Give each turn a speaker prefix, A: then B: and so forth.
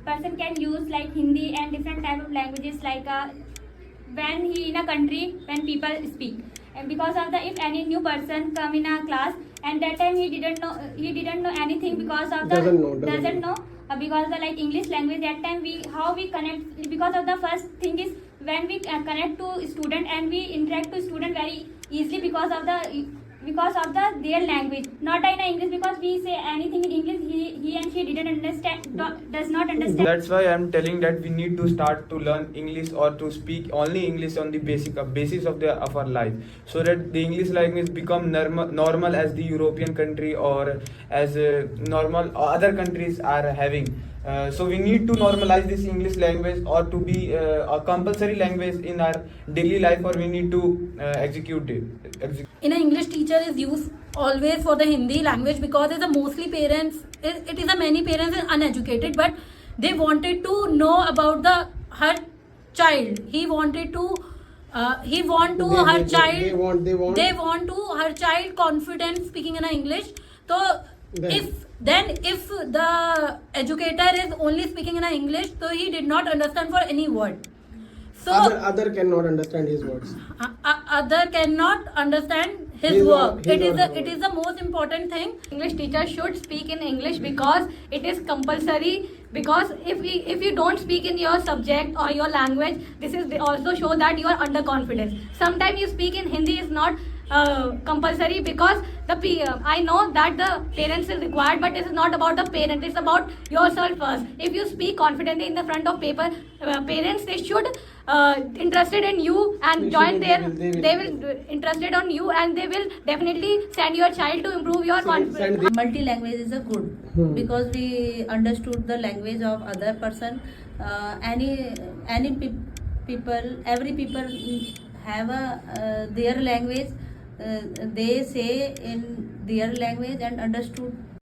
A: person can use like Hindi and different type of languages like when he in a country when people speak. And because of the if any new person come in a class and that time he didn't know anything because of the doesn't know because the like English language that time we how we connect because of the first thing is when we connect to student and we interact to student very easily because of the their language not in English because we say anything in English he and she didn't understand does not understand.
B: That's why I'm telling that we need to start to learn English or to speak only English on the basis of our life, so that the English language become normal as the European country or as normal other countries are having. So we need to normalize this English language or to be a compulsory language in our daily life, or we need to execute it.
C: In an English teacher is used always for the Hindi language because it's a mostly parents, it is a many parents are uneducated, but they wanted to know about the her child. They want to her child confident speaking in English. So if the educator is only speaking in English, so he did not understand for any word. So
D: other cannot understand his words.
C: Other cannot understand his work. It is the most important thing.
E: English teacher should speak in English because it is compulsory. Because if you don't speak in your subject or your language, this is also show that you are underconfident. Sometimes you speak in Hindi is not compulsory because I know that the parents is required, but this is not about the parent. It's about yourself first. If you speak confidently in the front of paper, parents they should interested in you and join there. They will interested on you and they will definitely send your child to improve your confidence.
F: Multi-language is a good because we understood the language of other person. Every people have a their language. They say in their language and understood